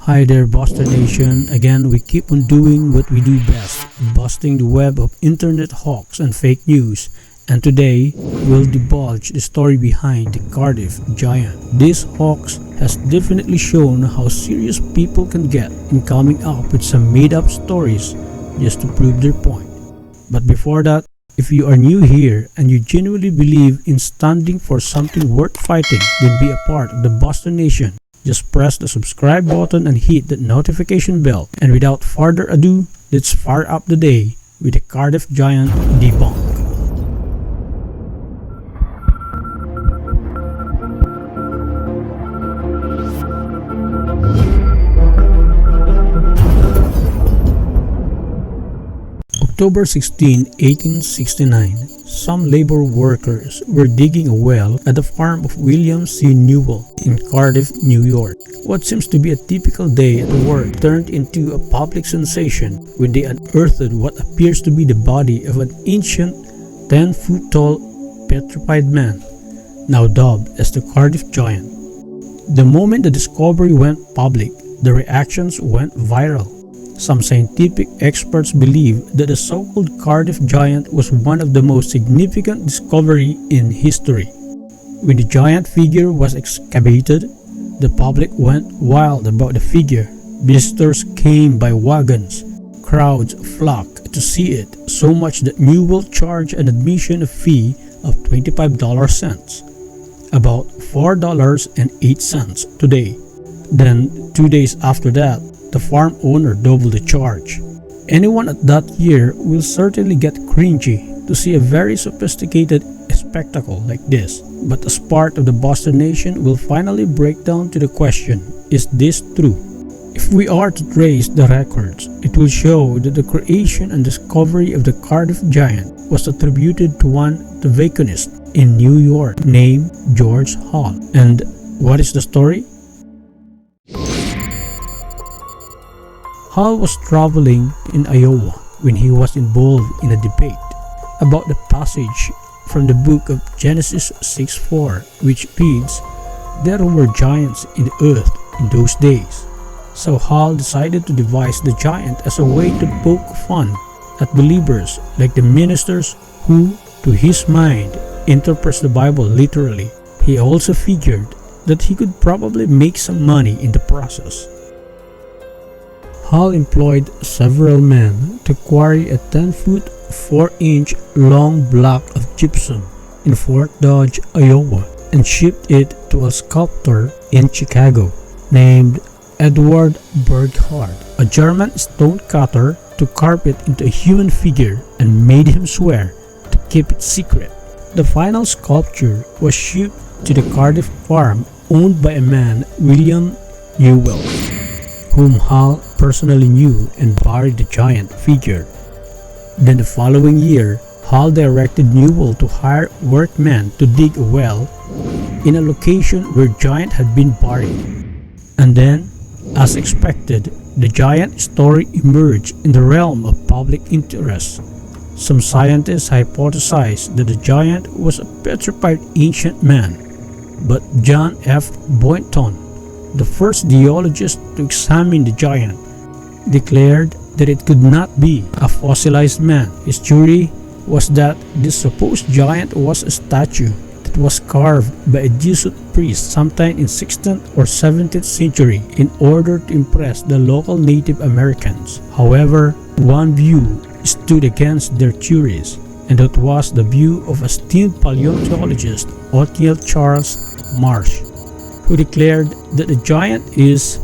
Hi there, Buster Nation. Again, we keep on doing what we do best, busting the web of internet hoax and fake news. And today, we'll divulge the story behind the Cardiff Giant. This hoax has definitely shown how serious people can get in coming up with some made-up stories just to prove their point. But before that, if you are new here and you genuinely believe in standing for something worth fighting, then be a part of the Buster Nation. Just press the subscribe button and hit the notification bell. And without further ado, let's fire up the day with the Cardiff Giant Debunked. October 16, 1869, some labor workers were digging a well at the farm of William C. Newell in Cardiff, New York. What seems to be a typical day at work turned into a public sensation when they unearthed what appears to be the body of an ancient 10-foot tall petrified man, now dubbed as the Cardiff Giant. The moment the discovery went public, the reactions went viral. Some scientific experts believe that the so-called Cardiff Giant was one of the most significant discoveries in history. When the giant figure was excavated, the public went wild about the figure. Visitors came by wagons. Crowds flocked to see it, so much that Newell charged an admission fee of 25 cents, about $4.08 today. Then, 2 days after that, the farm owner doubled the charge. Anyone at that year will certainly get cringy to see a very sophisticated spectacle like this. But as part of the Buster Nation, will finally break down to the question, is this true? If we are to trace the records, it will show that the creation and discovery of the Cardiff Giant was attributed to one tobacconist in New York named George Hall. And what is the story? Hall was traveling in Iowa when he was involved in a debate about the passage from the book of Genesis 6:4, which reads, "There were giants in the earth in those days." So Hall decided to devise the giant as a way to poke fun at believers like the ministers who, to his mind, interprets the Bible literally. He also figured that he could probably make some money in the process. Hall employed several men to quarry a 10-foot, 4-inch long block of gypsum in Fort Dodge, Iowa, and shipped it to a sculptor in Chicago named Edward Burghardt, a German stonecutter, to carve it into a human figure and made him swear to keep it secret. The final sculpture was shipped to the Cardiff farm owned by a man, William Newell, whom Hall personally knew and buried the giant figure. Then the following year, Hall directed Newell to hire workmen to dig a well in a location where giant had been buried. And then, as expected, the giant story emerged in the realm of public interest. Some scientists hypothesized that the giant was a petrified ancient man, but John F. Boynton, the first geologist to examine the giant, declared that it could not be a fossilized man. His theory was that this supposed giant was a statue that was carved by a Jesuit priest sometime in 16th or 17th century in order to impress the local Native Americans. However, one view stood against their theories, and that was the view of esteemed paleontologist Othniel Charles Marsh, who declared that the giant is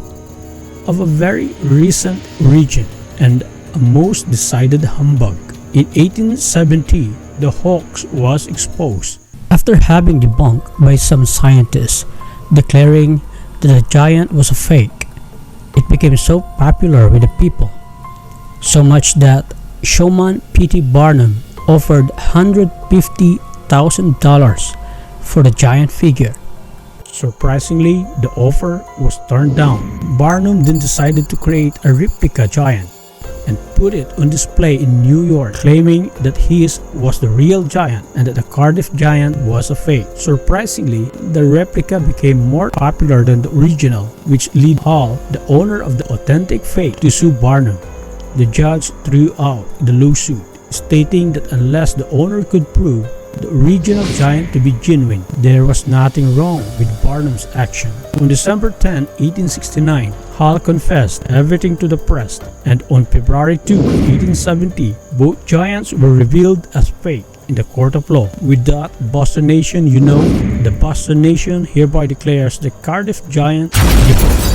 of a very recent origin and a most decided humbug. In 1870, the hoax was exposed after having debunked by some scientists declaring that the giant was a fake. It became so popular with the people, so much that showman P.T. Barnum offered $150,000 for the giant figure. Surprisingly, the offer was turned down. Barnum then decided to create a replica giant and put it on display in New York, claiming that his was the real giant and that the Cardiff Giant was a fake. Surprisingly, the replica became more popular than the original, which led Hall, the owner of the authentic fake, to sue Barnum. The judge threw out the lawsuit, stating that unless the owner could prove the original giant to be genuine, there was nothing wrong with Barnum's action. On December 10, 1869, Hall confessed everything to the press, and on February 2, 1870, both giants were revealed as fake in the court of law. With that, Boston Nation, the Boston Nation hereby declares the Cardiff Giant debunked.